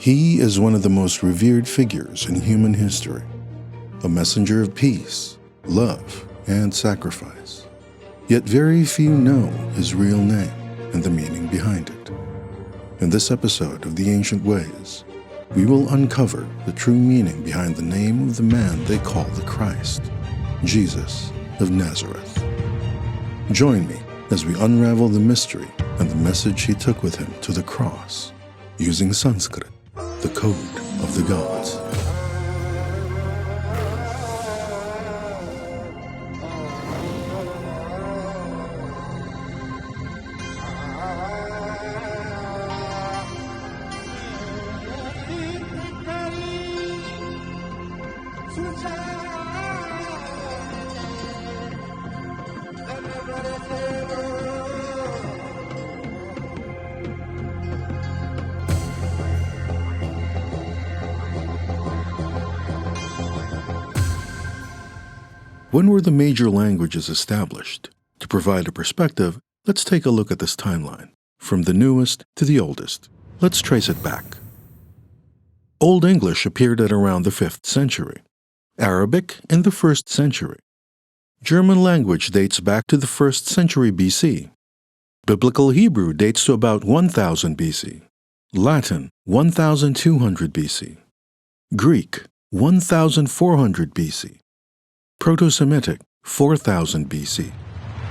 He is one of the most revered figures in human history, a messenger of peace, love, and sacrifice. Yet very few know his real name and the meaning behind it. In this episode of The Ancient Ways, we will uncover the true meaning behind the name of the man they call the Christ, Jesus of Nazareth. Join me as we unravel the mystery and the message he took with him to the cross, using Sanskrit, the code of the gods. When were the major languages established? To provide a perspective, let's take a look at this timeline, from the newest to the oldest. Let's trace it back. Old English appeared at around the 5th century, Arabic in the 1st century. German language dates back to the 1st century BC. Biblical Hebrew dates to about 1000 BC. Latin, 1200 BC. Greek, 1400 BC. Proto-Semitic, 4000 BC.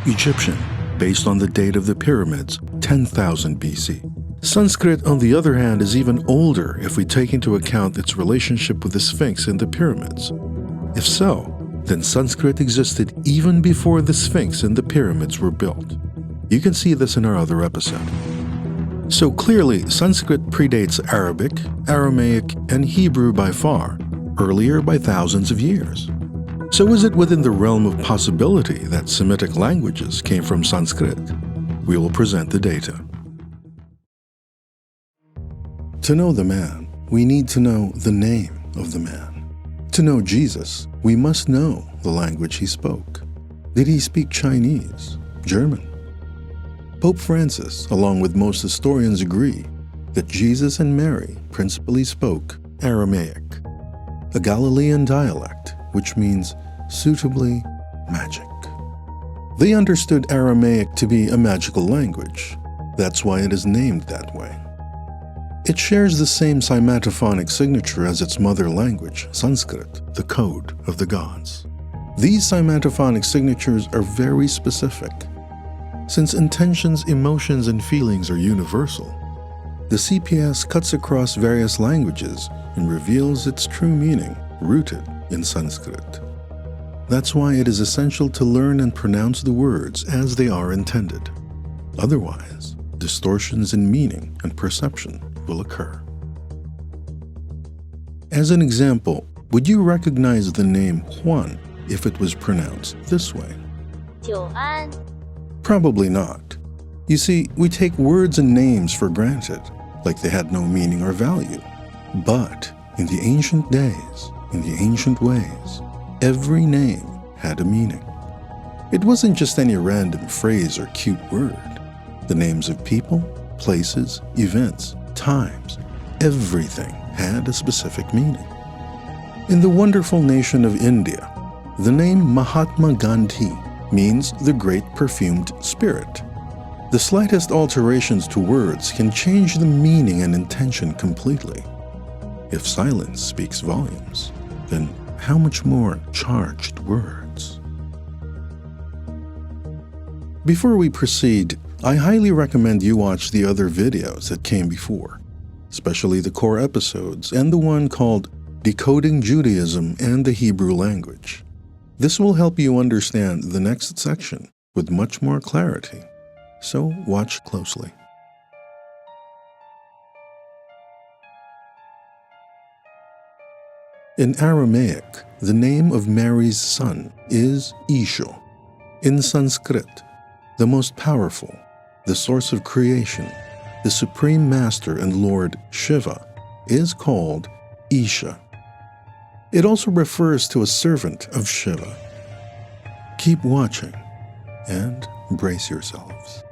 Egyptian, based on the date of the pyramids, 10,000 BC. Sanskrit, on the other hand, is even older if we take into account its relationship with the Sphinx and the pyramids. If so, then Sanskrit existed even before the Sphinx and the pyramids were built. You can see this in our other episode. So clearly, Sanskrit predates Arabic, Aramaic, and Hebrew by far, earlier by thousands of years. So is it within the realm of possibility that Semitic languages came from Sanskrit? We will present the data. To know the man, we need to know the name of the man. To know Jesus, we must know the language he spoke. Did he speak Chinese, German? Pope Francis, along with most historians, agree that Jesus and Mary principally spoke Aramaic, a Galilean dialect, which means suitably magic. They understood Aramaic to be a magical language. That's why it is named that way. It shares the same cymatophonic signature as its mother language, Sanskrit, the code of the gods. These cymatophonic signatures are very specific. Since intentions, emotions, and feelings are universal, the CPS cuts across various languages and reveals its true meaning, rooted in Sanskrit. That's why it is essential to learn and pronounce the words as they are intended. Otherwise, distortions in meaning and perception will occur. As an example, would you recognize the name Juan if it was pronounced this way? 久安. Probably not. You see, we take words and names for granted, like they had no meaning or value. But in the ancient days, in the ancient ways, every name had a meaning. It wasn't just any random phrase or cute word. The names of people, places, events, times, everything had a specific meaning. In the wonderful nation of India, the name Mahatma Gandhi means the great perfumed spirit. The slightest alterations to words can change the meaning and intention completely. If silence speaks volumes, then how much more charged words? Before we proceed, I highly recommend you watch the other videos that came before, especially the core episodes and the one called Decoding Judaism and the Hebrew Language. This will help you understand the next section with much more clarity, so watch closely. In Aramaic, the name of Mary's son is Isho. In Sanskrit, the most powerful, the source of creation, the supreme master and lord Shiva, is called Isha. It also refers to a servant of Shiva. Keep watching and brace yourselves.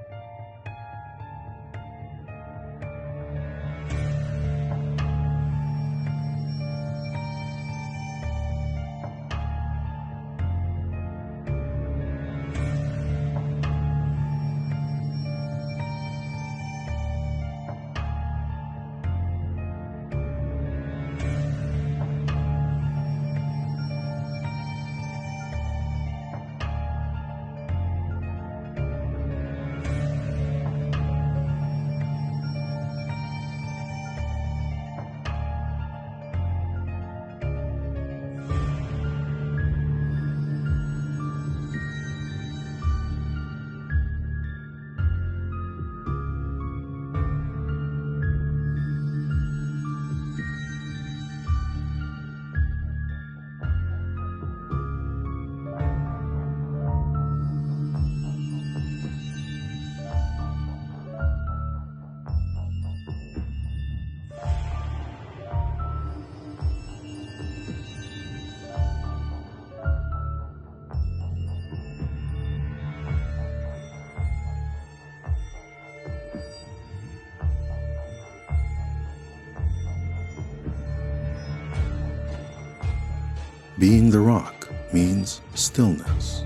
Being the rock means stillness,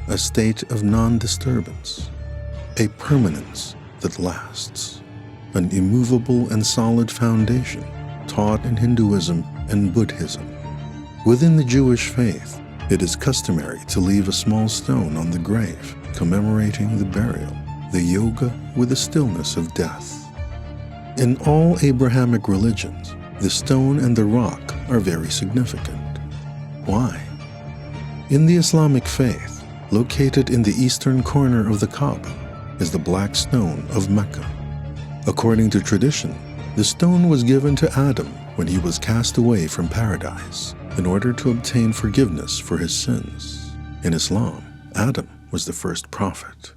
a state of non-disturbance, a permanence that lasts, an immovable and solid foundation taught in Hinduism and Buddhism. Within the Jewish faith, it is customary to leave a small stone on the grave commemorating the burial, the yoga with the stillness of death. In all Abrahamic religions, the stone and the rock are very significant. Why? In the Islamic faith, located in the eastern corner of the Kaaba, is the black stone of Mecca. According to tradition, the stone was given to Adam when he was cast away from paradise in order to obtain forgiveness for his sins. In Islam, Adam was the first prophet.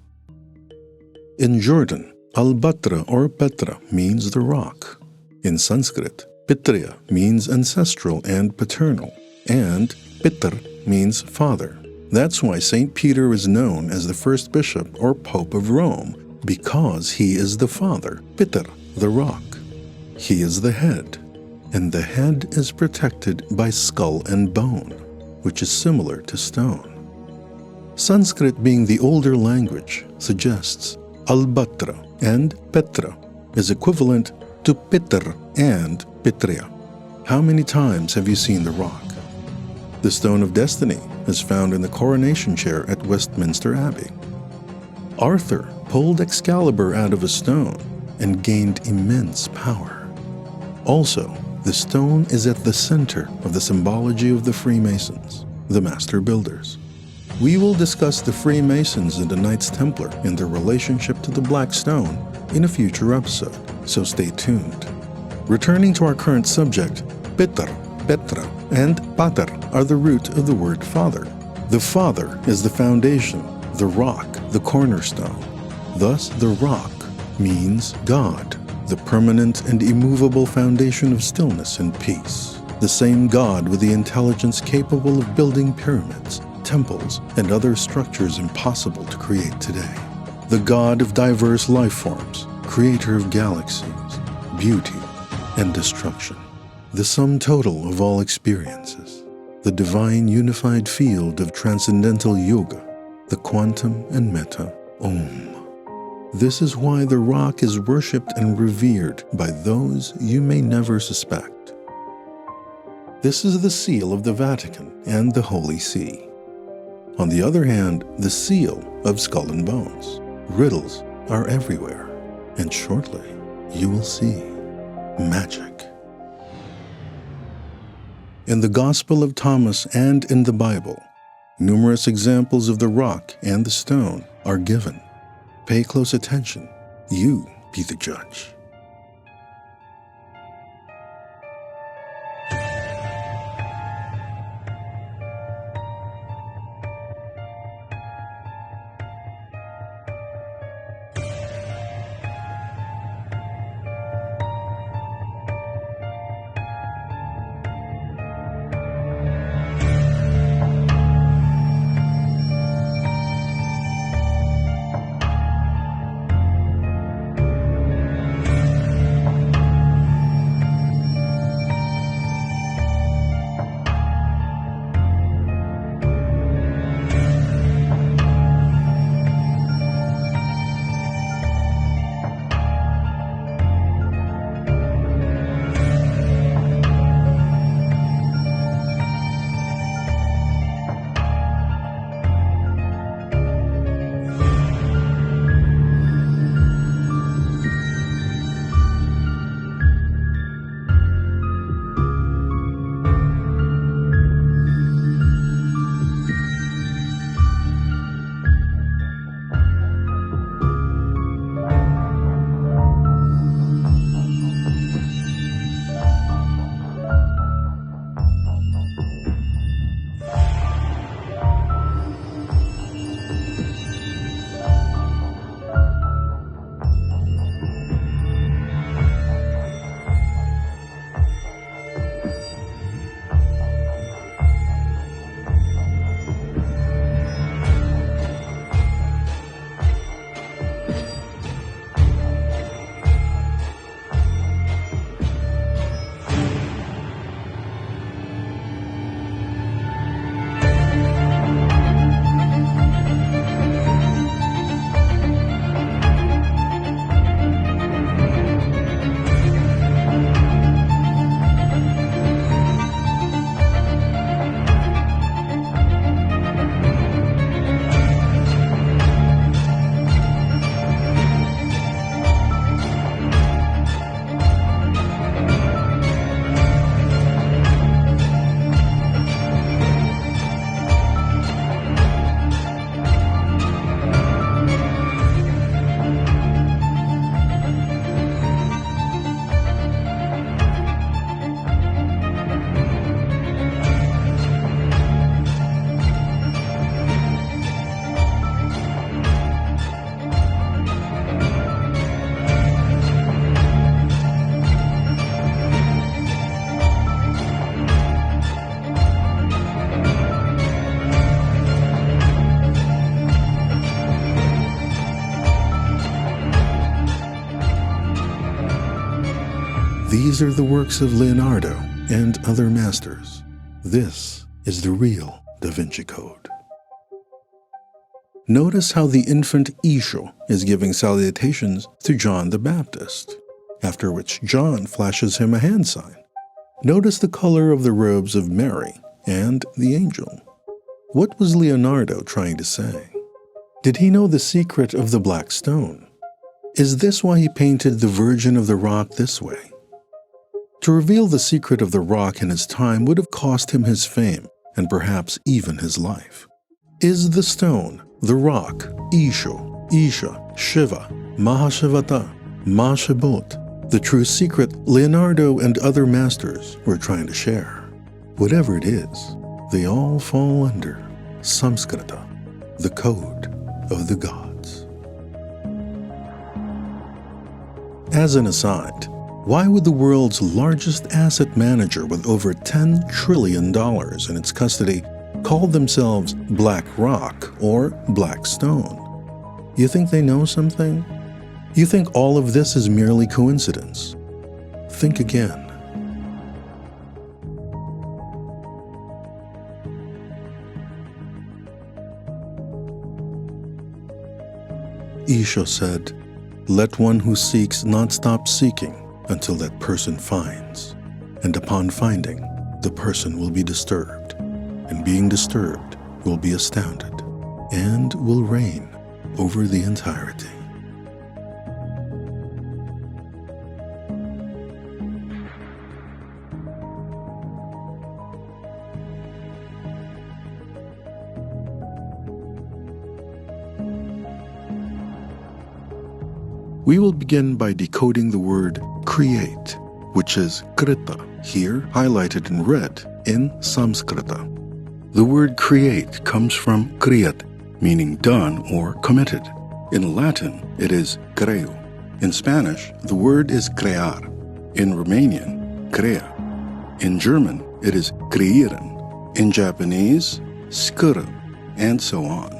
In Jordan, Al-Batra or Petra means the rock. In Sanskrit, Pitriya means ancestral and paternal, and Pitr means father. That's why St. Peter is known as the first bishop or pope of Rome, because he is the father, Pitr, the rock. He is the head, and the head is protected by skull and bone, which is similar to stone. Sanskrit, being the older language, suggests Al-Batra and Petra is equivalent to Pitr and Pitriya. How many times have you seen the rock? The Stone of Destiny is found in the coronation chair at Westminster Abbey. Arthur pulled Excalibur out of a stone and gained immense power. Also, the stone is at the center of the symbology of the Freemasons, the Master Builders. We will discuss the Freemasons and the Knights Templar and their relationship to the Black Stone in a future episode, so stay tuned. Returning to our current subject, Pitr, Petra, and Pater are the root of the word father. The father is the foundation, the rock, the cornerstone. Thus, the rock means God, the permanent and immovable foundation of stillness and peace. The same God with the intelligence capable of building pyramids, temples, and other structures impossible to create today. The God of diverse life forms, creator of galaxies, beauty, and destruction. The sum total of all experiences. The divine unified field of transcendental yoga, the quantum and meta Om. This is why the rock is worshipped and revered by those you may never suspect. This is the seal of the Vatican and the Holy See. On the other hand, the seal of Skull and Bones. Riddles are everywhere, and shortly you will see magic. In the Gospel of Thomas and in the Bible, numerous examples of the rock and the stone are given. Pay close attention. You be the judge. These are the works of Leonardo and other masters. This is the real Da Vinci Code. Notice how the infant Isho is giving salutations to John the Baptist, after which John flashes him a hand sign. Notice the color of the robes of Mary and the angel. What was Leonardo trying to say? Did he know the secret of the black stone? Is this why he painted the Virgin of the Rock this way? To reveal the secret of the rock in his time would have cost him his fame and perhaps even his life. Is the stone, the rock, Eesho, Isha, Shiva, Mahashivata, Mahashibut, the true secret Leonardo and other masters were trying to share? Whatever it is, they all fall under Samskrita, the code of the gods. As an aside, why would the world's largest asset manager with over $10 trillion in its custody call themselves Black Rock or Black Stone? You think they know something? You think all of this is merely coincidence? Think again. Isho said, "Let one who seeks not stop seeking until that person finds, and upon finding, the person will be disturbed, and being disturbed will be astounded, and will reign over the entirety." We will begin by decoding the word create, which is krita, here highlighted in red in Sanskrita. The word create comes from kriyat, meaning done or committed. In Latin, it is creu. In Spanish, the word is crear. In Romanian, crea. In German, it is kreieren. In Japanese, skuru, and so on.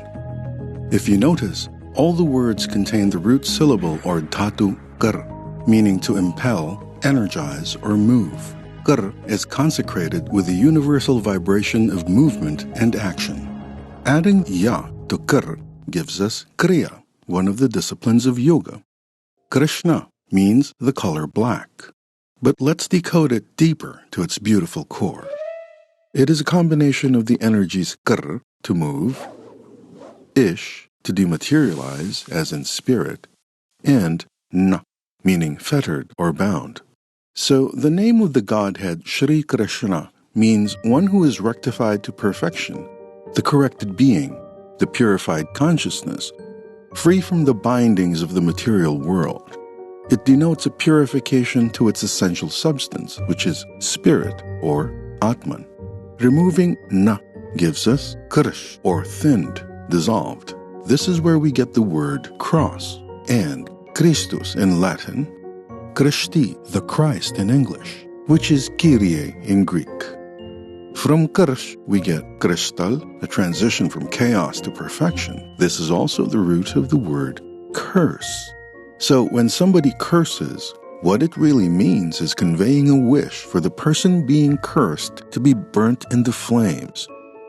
If you notice, all the words contain the root syllable or dhatu kar, meaning to impel, energize, or move. Kar is consecrated with the universal vibration of movement and action. Adding ya to kar gives us kriya, one of the disciplines of yoga. Krishna means the color black. But let's decode it deeper to its beautiful core. It is a combination of the energies kar, to move, ish, to dematerialize, as in spirit, and na, meaning fettered or bound. So the name of the Godhead Shri Krishna means one who is rectified to perfection, the corrected being, the purified consciousness, free from the bindings of the material world. It denotes a purification to its essential substance, which is spirit or Atman. Removing na gives us krish, or thinned, dissolved. This is where we get the word cross, and Christus in Latin, Christi, the Christ in English, which is Kyrie in Greek. From Krish, we get Kristal, a transition from chaos to perfection. This is also the root of the word curse. So when somebody curses, what it really means is conveying a wish for the person being cursed to be burnt in the flames,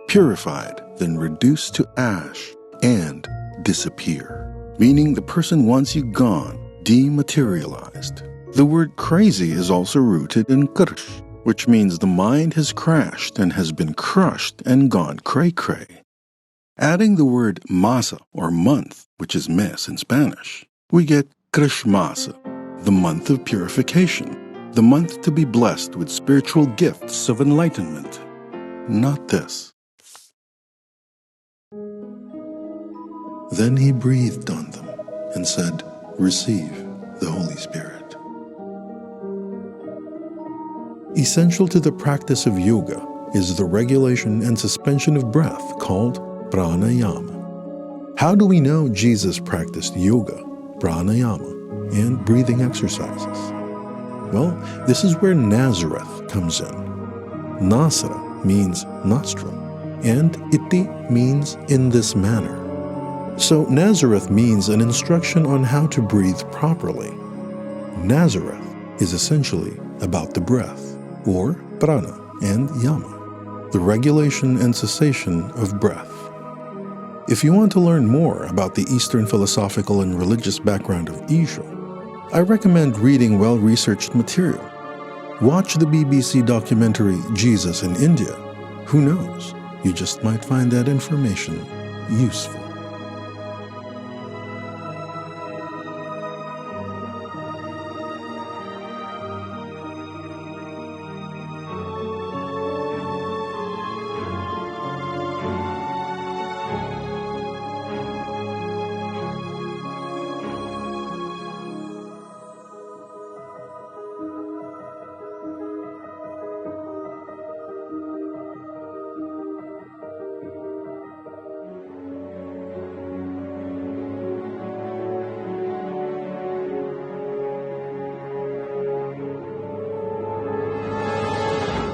purified, then reduced to ash, and disappear, meaning the person wants you gone, dematerialized. The word crazy is also rooted in krish, which means the mind has crashed and has been crushed and gone cray-cray. Adding the word masa, or month, which is mes in Spanish, we get krishmasa, the month of purification, the month to be blessed with spiritual gifts of enlightenment. Not this. Then he breathed on them and said, "Receive the Holy Spirit." Essential to the practice of yoga is the regulation and suspension of breath called pranayama. How do we know Jesus practiced yoga, pranayama, and breathing exercises? Well, this is where Nazareth comes in. Nasara means nostril, and iti means in this manner. So Nazareth means an instruction on how to breathe properly. Nazareth is essentially about the breath, or prana and yama, the regulation and cessation of breath. If you want to learn more about the Eastern philosophical and religious background of Isho, I recommend reading well-researched material. Watch the BBC documentary Jesus in India. Who knows? You just might find that information useful.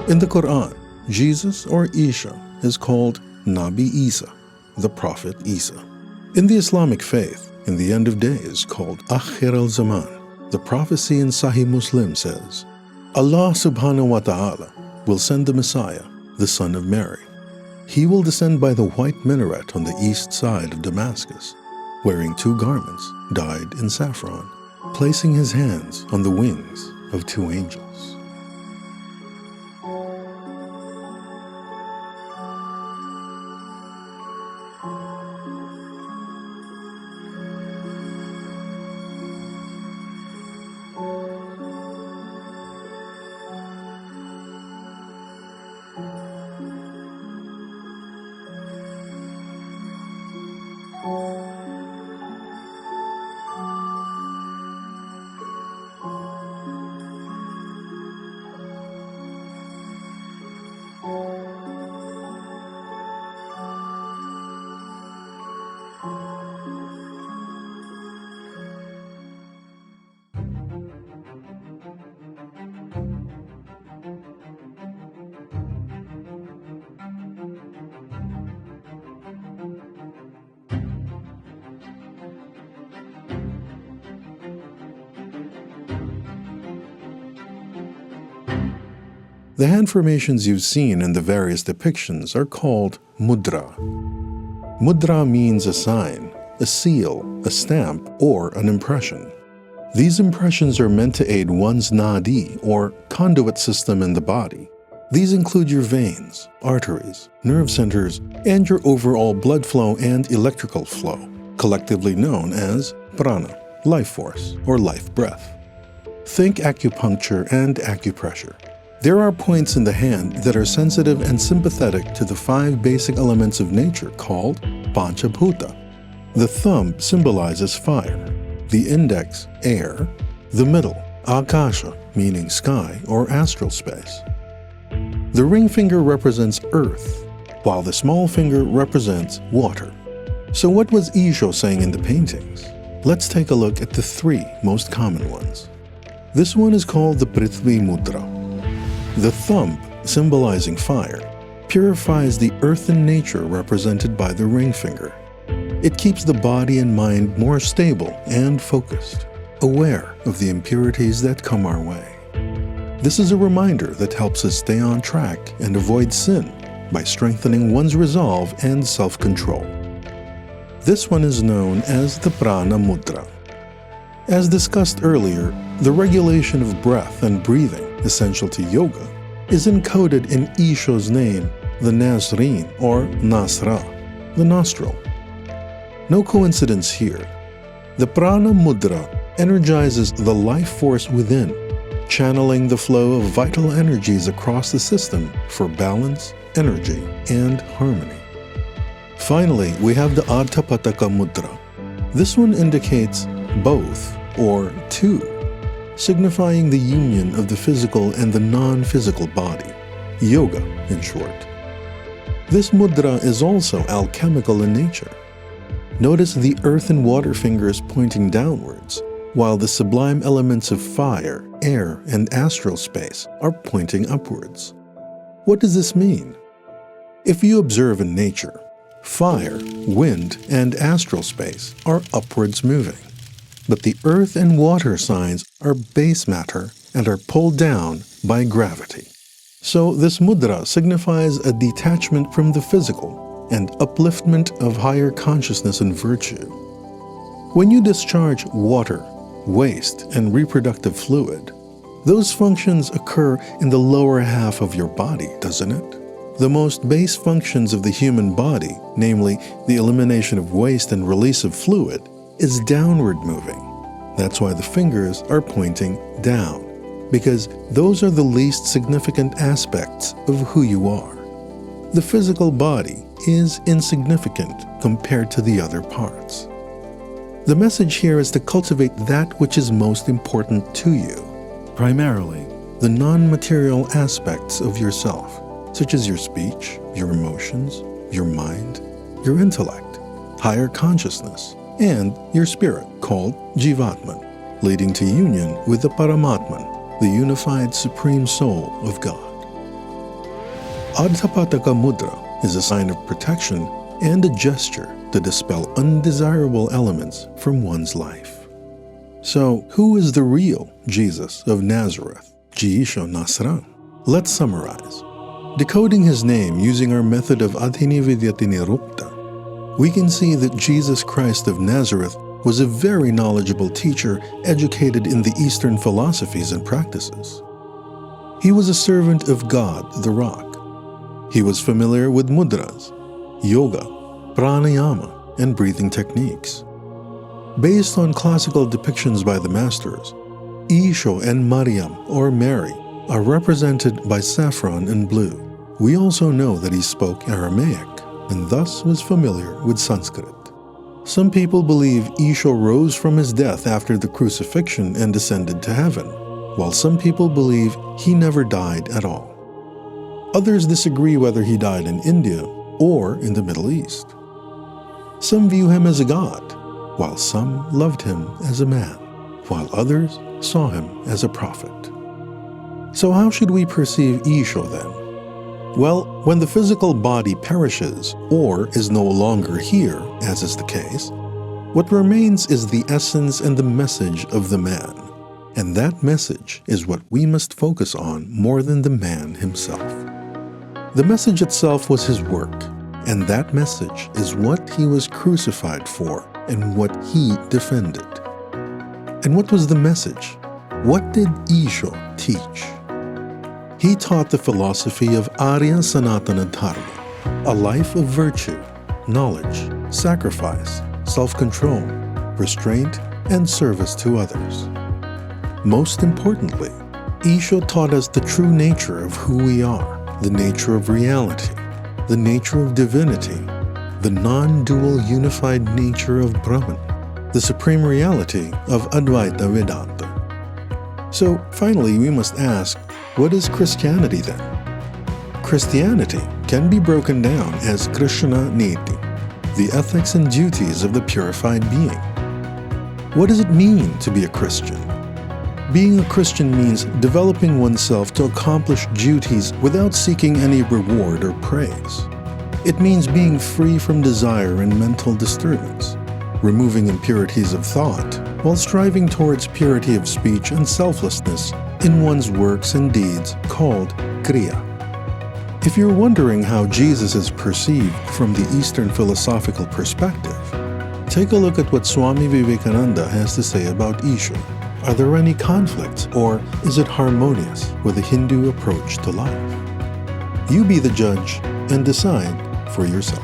In the Quran, Jesus or Isha is called Nabi Isa, the prophet Isa. In the Islamic faith, in the end of days called Akhir al-Zaman, the prophecy in Sahih Muslim says, Allah subhanahu wa ta'ala will send the Messiah, the son of Mary. He will descend by the white minaret on the east side of Damascus, wearing 2 garments dyed in saffron, placing his hands on the wings of 2 angels. The hand formations you've seen in the various depictions are called Mudra. Mudra means a sign, a seal, a stamp, or an impression. These impressions are meant to aid one's nadi, or conduit system in the body. These include your veins, arteries, nerve centers, and your overall blood flow and electrical flow, collectively known as prana, life force, or life breath. Think acupuncture and acupressure. There are points in the hand that are sensitive and sympathetic to the 5 basic elements of nature called Panchabhuta. The thumb symbolizes fire, the index, air, the middle, Akasha, meaning sky or astral space. The ring finger represents earth, while the small finger represents water. So what was Eesho saying in the paintings? Let's take a look at the 3 most common ones. This one is called the Prithvi Mudra. The thumb, symbolizing fire, purifies the earthen nature represented by the ring finger. It keeps the body and mind more stable and focused, aware of the impurities that come our way. This is a reminder that helps us stay on track and avoid sin by strengthening one's resolve and self-control. This one is known as the Prana Mudra. As discussed earlier, the regulation of breath and breathing, essential to yoga, is encoded in Isho's name, the Nasreen or Nasra, the nostril. No coincidence here. The Prana Mudra energizes the life force within, channeling the flow of vital energies across the system for balance, energy, and harmony. Finally, we have the Adhapataka Mudra. This one indicates both, or 2, signifying the union of the physical and the non-physical body, yoga in short. This mudra is also alchemical in nature. Notice the earth and water fingers pointing downwards, while the sublime elements of fire, air, and astral space are pointing upwards. What does this mean? If you observe in nature, fire, wind, and astral space are upwards moving. But the earth and water signs are base matter and are pulled down by gravity. So this mudra signifies a detachment from the physical and upliftment of higher consciousness and virtue. When you discharge water, waste, and reproductive fluid, those functions occur in the lower half of your body, doesn't it? The most base functions of the human body, namely the elimination of waste and release of fluid, is downward moving. That's why the fingers are pointing down, because those are the least significant aspects of who you are. The physical body is insignificant compared to the other parts. The message here is to cultivate that which is most important to you, primarily the non-material aspects of yourself, such as your speech, your emotions, your mind, your intellect, higher consciousness, and your spirit, called Jivatman, leading to union with the Paramatman, the unified Supreme Soul of God. Adhapataka Mudra is a sign of protection and a gesture to dispel undesirable elements from one's life. So, who is the real Jesus of Nazareth, Eesho Nasran? Let's summarize. Decoding his name using our method of Adhini Vidyati Nirupta, we can see that Jesus Christ of Nazareth was a very knowledgeable teacher educated in the Eastern philosophies and practices. He was a servant of God, the Rock. He was familiar with mudras, yoga, pranayama, and breathing techniques. Based on classical depictions by the masters, Isho and Mariam, or Mary, are represented by saffron and blue. We also know that he spoke Aramaic, and thus was familiar with Sanskrit. Some people believe Isho rose from his death after the crucifixion and ascended to heaven, while some people believe he never died at all. Others disagree whether he died in India or in the Middle East. Some view him as a god, while some loved him as a man, while others saw him as a prophet. So how should we perceive Isho then? Well, when the physical body perishes or is no longer here, as is the case, what remains is the essence and the message of the man. And that message is what we must focus on more than the man himself. The message itself was his work, and that message is what he was crucified for and what he defended. And what was the message? What did Isho teach? He taught the philosophy of Arya Sanatana Dharma, a life of virtue, knowledge, sacrifice, self-control, restraint, and service to others. Most importantly, Isho taught us the true nature of who we are, the nature of reality, the nature of divinity, the non-dual unified nature of Brahman, the supreme reality of Advaita Vedanta. So finally, we must ask, what is Christianity then? Christianity can be broken down as Krishna Niti, the ethics and duties of the purified being. What does it mean to be a Christian? Being a Christian means developing oneself to accomplish duties without seeking any reward or praise. It means being free from desire and mental disturbance, removing impurities of thought, while striving towards purity of speech and selflessness in one's works and deeds called Kriya. If you're wondering how Jesus is perceived from the Eastern philosophical perspective, take a look at what Swami Vivekananda has to say about Isho. Are there any conflicts, or is it harmonious with the Hindu approach to life? You be the judge and decide for yourself.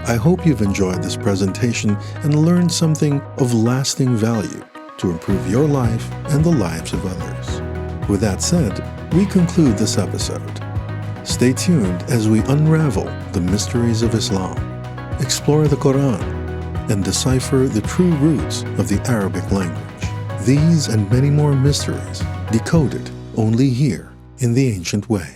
I hope you've enjoyed this presentation and learned something of lasting value to improve your life and the lives of others. With that said, we conclude this episode. Stay tuned as we unravel the mysteries of Islam, explore the Quran, and decipher the true roots of the Arabic language. These and many more mysteries decoded only here in the ancient way.